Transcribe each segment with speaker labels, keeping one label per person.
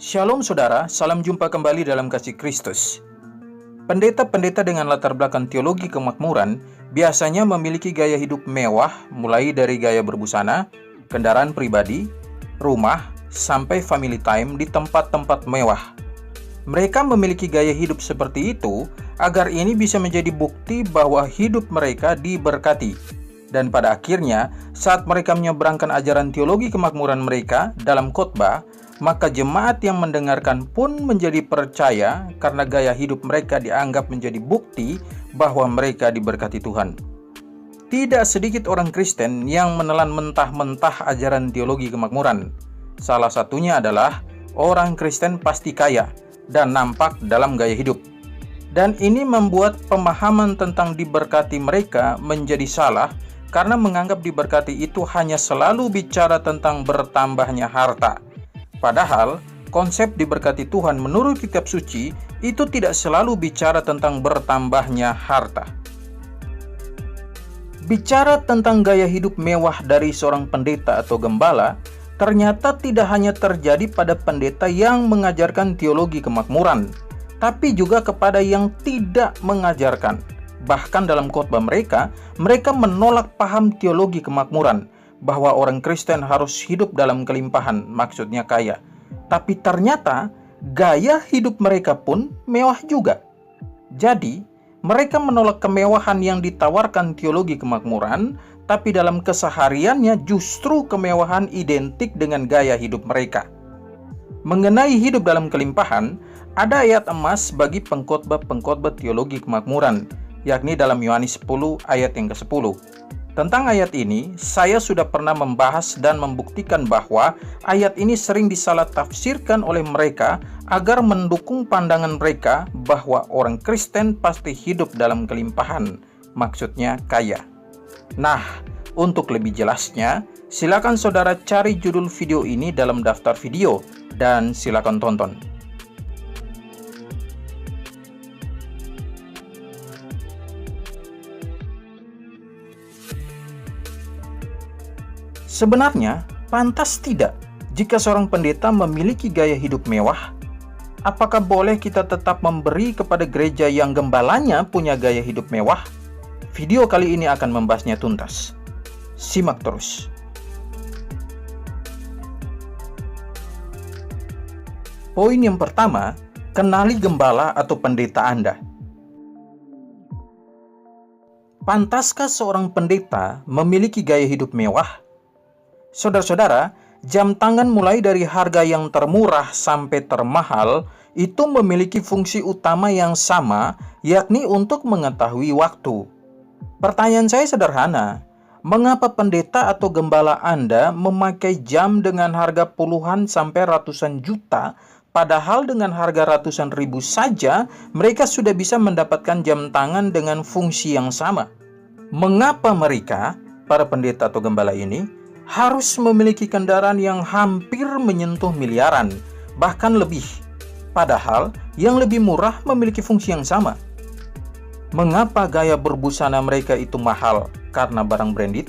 Speaker 1: Shalom saudara, salam jumpa kembali dalam kasih Kristus. Pendeta-pendeta dengan latar belakang teologi kemakmuran biasanya memiliki gaya hidup mewah, mulai dari gaya berbusana, kendaraan pribadi, rumah, sampai family time di tempat-tempat mewah. Mereka memiliki gaya hidup seperti itu agar ini bisa menjadi bukti bahwa hidup mereka diberkati. Dan pada akhirnya, saat mereka menyeberangkan ajaran teologi kemakmuran mereka dalam khotbah, maka jemaat yang mendengarkan pun menjadi percaya karena gaya hidup mereka dianggap menjadi bukti bahwa mereka diberkati Tuhan. Tidak sedikit orang Kristen yang menelan mentah-mentah ajaran teologi kemakmuran. Salah satunya adalah orang Kristen pasti kaya dan nampak dalam gaya hidup. Dan ini membuat pemahaman tentang diberkati mereka menjadi salah karena menganggap diberkati itu hanya selalu bicara tentang bertambahnya harta. Padahal, konsep diberkati Tuhan menurut kitab suci itu tidak selalu bicara tentang bertambahnya harta. Bicara tentang gaya hidup mewah dari seorang pendeta atau gembala, ternyata tidak hanya terjadi pada pendeta yang mengajarkan teologi kemakmuran, tapi juga kepada yang tidak mengajarkan. Bahkan dalam khotbah mereka menolak paham teologi kemakmuran, bahwa orang Kristen harus hidup dalam kelimpahan, maksudnya kaya. Tapi ternyata gaya hidup mereka pun mewah juga. Jadi, mereka menolak kemewahan yang ditawarkan teologi kemakmuran, tapi dalam kesehariannya justru kemewahan identik dengan gaya hidup mereka. Mengenai hidup dalam kelimpahan, ada ayat emas bagi pengkhotbah-pengkhotbah teologi kemakmuran, yakni dalam Yohanes 10 ayat yang ke-10. Tentang ayat ini, saya sudah pernah membahas dan membuktikan bahwa ayat ini sering disalah tafsirkan oleh mereka agar mendukung pandangan mereka bahwa orang Kristen pasti hidup dalam kelimpahan, maksudnya kaya. Nah, untuk lebih jelasnya, silakan saudara cari judul video ini dalam daftar video dan silakan tonton. Sebenarnya, pantas tidak jika seorang pendeta memiliki gaya hidup mewah? Apakah boleh kita tetap memberi kepada gereja yang gembalanya punya gaya hidup mewah? Video kali ini akan membahasnya tuntas. Simak terus. Poin yang pertama, kenali gembala atau pendeta Anda. Pantaskah seorang pendeta memiliki gaya hidup mewah? Saudara-saudara, jam tangan mulai dari harga yang termurah sampai termahal itu memiliki fungsi utama yang sama, yakni untuk mengetahui waktu. Pertanyaan saya sederhana, mengapa pendeta atau gembala Anda memakai jam dengan harga puluhan sampai ratusan juta, padahal dengan harga ratusan ribu saja mereka sudah bisa mendapatkan jam tangan dengan fungsi yang sama? Mengapa mereka, para pendeta atau gembala ini, harus memiliki kendaraan yang hampir menyentuh miliaran, bahkan lebih? Padahal yang lebih murah memiliki fungsi yang sama. Mengapa gaya berbusana mereka itu mahal? Karena barang branded?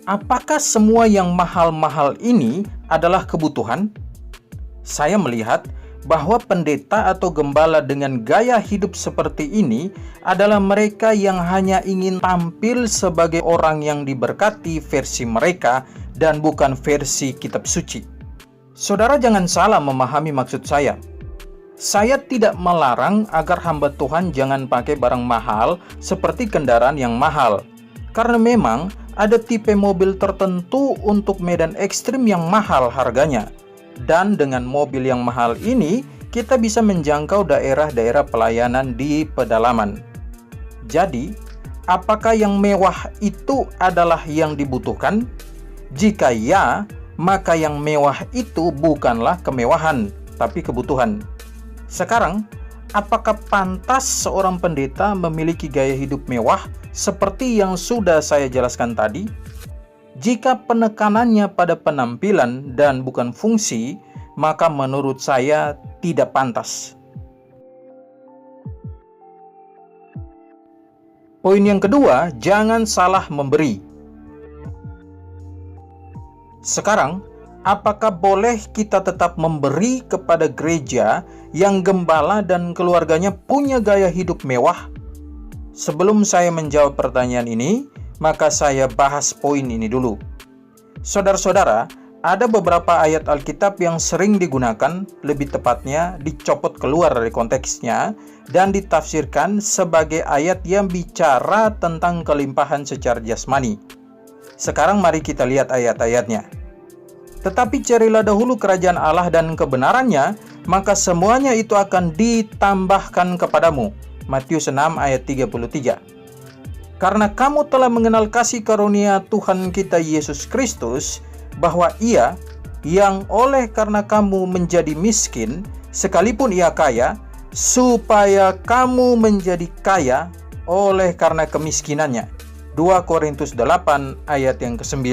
Speaker 1: Apakah semua yang mahal-mahal ini adalah kebutuhan? Saya melihat bahwa pendeta atau gembala dengan gaya hidup seperti ini adalah mereka yang hanya ingin tampil sebagai orang yang diberkati versi mereka dan bukan versi kitab suci. Saudara jangan salah memahami maksud saya. Saya tidak melarang agar hamba Tuhan jangan pakai barang mahal seperti kendaraan yang mahal. Karena memang ada tipe mobil tertentu untuk medan ekstrim yang mahal harganya. Dan dengan mobil yang mahal ini, kita bisa menjangkau daerah-daerah pelayanan di pedalaman. Jadi, apakah yang mewah itu adalah yang dibutuhkan? Jika ya, maka yang mewah itu bukanlah kemewahan, tapi kebutuhan. Sekarang, apakah pantas seorang pendeta memiliki gaya hidup mewah seperti yang sudah saya jelaskan tadi? Jika penekanannya pada penampilan dan bukan fungsi, maka menurut saya tidak pantas. Poin yang kedua, jangan salah memberi. Sekarang, apakah boleh kita tetap memberi kepada gereja yang gembala dan keluarganya punya gaya hidup mewah? Sebelum saya menjawab pertanyaan ini, maka saya bahas poin ini dulu. Saudara-saudara, ada beberapa ayat Alkitab yang sering digunakan, lebih tepatnya dicopot keluar dari konteksnya dan ditafsirkan sebagai ayat yang bicara tentang kelimpahan secara jasmani. Sekarang mari kita lihat ayat-ayatnya. Tetapi carilah dahulu kerajaan Allah dan kebenarannya, maka semuanya itu akan ditambahkan kepadamu. Matius 6 ayat 33. Karena kamu telah mengenal kasih karunia Tuhan kita Yesus Kristus, bahwa Ia yang oleh karena kamu menjadi miskin, sekalipun Ia kaya, supaya kamu menjadi kaya oleh karena kemiskinannya. 2 Korintus 8 ayat yang ke-9.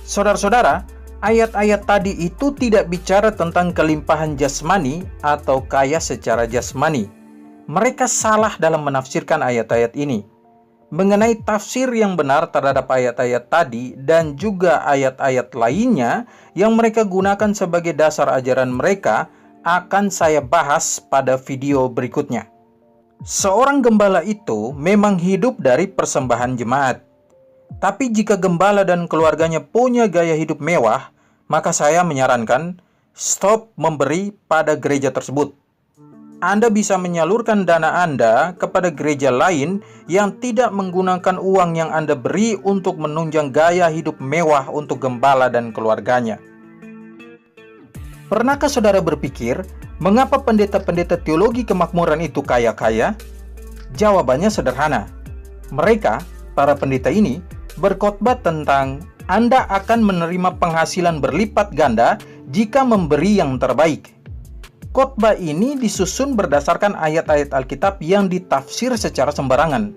Speaker 1: Saudara-saudara, ayat-ayat tadi itu tidak bicara tentang kelimpahan jasmani atau kaya secara jasmani. Mereka salah dalam menafsirkan ayat-ayat ini. Mengenai tafsir yang benar terhadap ayat-ayat tadi dan juga ayat-ayat lainnya yang mereka gunakan sebagai dasar ajaran mereka akan saya bahas pada video berikutnya. Seorang gembala itu memang hidup dari persembahan jemaat. Tapi jika gembala dan keluarganya punya gaya hidup mewah, maka saya menyarankan stop memberi pada gereja tersebut. Anda bisa menyalurkan dana Anda kepada gereja lain yang tidak menggunakan uang yang Anda beri untuk menunjang gaya hidup mewah untuk gembala dan keluarganya. Pernahkah saudara berpikir, mengapa pendeta-pendeta teologi kemakmuran itu kaya-kaya? Jawabannya sederhana. Mereka, para pendeta ini, berkhotbah tentang Anda akan menerima penghasilan berlipat ganda jika memberi yang terbaik. Khotbah ini disusun berdasarkan ayat-ayat Alkitab yang ditafsir secara sembarangan.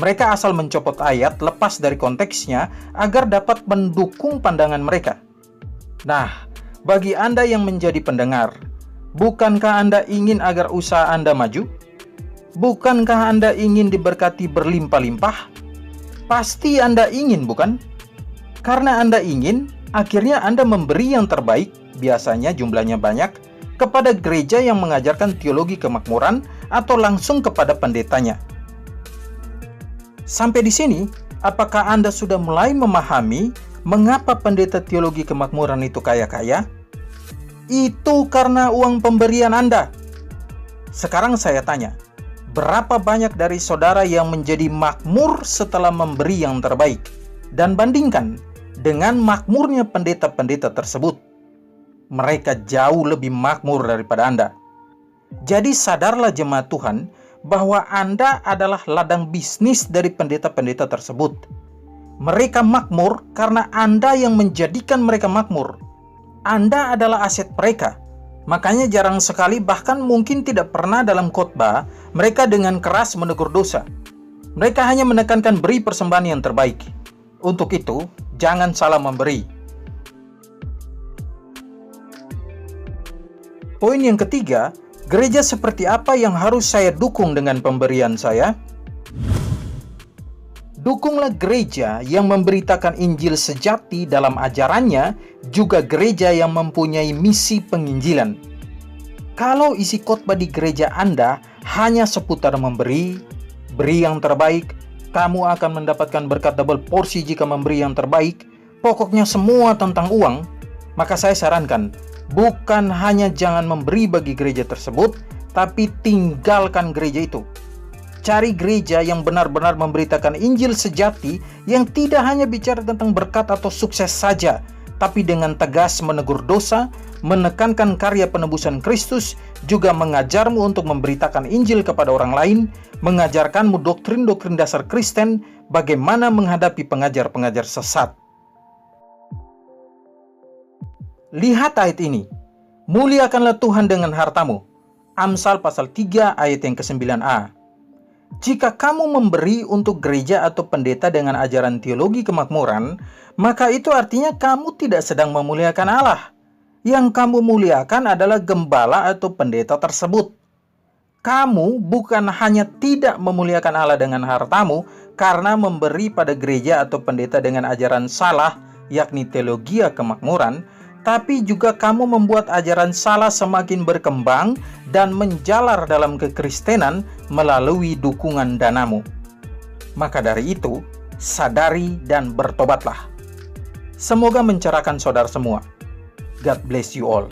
Speaker 1: Mereka asal mencopot ayat lepas dari konteksnya agar dapat mendukung pandangan mereka. Nah, bagi Anda yang menjadi pendengar, bukankah Anda ingin agar usaha Anda maju? Bukankah Anda ingin diberkati berlimpah-limpah? Pasti Anda ingin, bukan? Karena Anda ingin, akhirnya Anda memberi yang terbaik, biasanya jumlahnya banyak, kepada gereja yang mengajarkan teologi kemakmuran atau langsung kepada pendetanya. Sampai di sini, apakah Anda sudah mulai memahami mengapa pendeta teologi kemakmuran itu kaya-kaya? Itu karena uang pemberian Anda. Sekarang saya tanya, berapa banyak dari saudara yang menjadi makmur setelah memberi yang terbaik? Dan bandingkan dengan makmurnya pendeta-pendeta tersebut. Mereka jauh lebih makmur daripada Anda. Jadi sadarlah jemaat Tuhan bahwa Anda adalah ladang bisnis dari pendeta-pendeta tersebut. Mereka makmur karena Anda yang menjadikan mereka makmur. Anda adalah aset mereka. Makanya jarang sekali, bahkan mungkin tidak pernah dalam khotbah mereka dengan keras menegur dosa. Mereka hanya menekankan beri persembahan yang terbaik. Untuk itu, jangan salah memberi. Poin yang ketiga, gereja seperti apa yang harus saya dukung dengan pemberian saya? Dukunglah gereja yang memberitakan Injil sejati dalam ajarannya, juga gereja yang mempunyai misi penginjilan. Kalau isi khotbah di gereja Anda hanya seputar memberi, beri yang terbaik, kamu akan mendapatkan berkat double porsi jika memberi yang terbaik, pokoknya semua tentang uang, maka saya sarankan, bukan hanya jangan memberi bagi gereja tersebut, tapi tinggalkan gereja itu. Cari gereja yang benar-benar memberitakan Injil sejati yang tidak hanya bicara tentang berkat atau sukses saja, tapi dengan tegas menegur dosa, menekankan karya penebusan Kristus, juga mengajarmu untuk memberitakan Injil kepada orang lain, mengajarkanmu doktrin-doktrin dasar Kristen, bagaimana menghadapi pengajar-pengajar sesat. Lihat ayat ini. Muliakanlah Tuhan dengan hartamu. Amsal pasal 3 ayat yang ke-9a. Jika kamu memberi untuk gereja atau pendeta dengan ajaran teologi kemakmuran, maka itu artinya kamu tidak sedang memuliakan Allah. Yang kamu muliakan adalah gembala atau pendeta tersebut. Kamu bukan hanya tidak memuliakan Allah dengan hartamu karena memberi pada gereja atau pendeta dengan ajaran salah, yakni teologia kemakmuran, tapi juga kamu membuat ajaran salah semakin berkembang dan menjalar dalam kekristenan melalui dukungan danamu. Maka dari itu, sadari dan bertobatlah. Semoga mencerahkan saudara semua. God bless you all.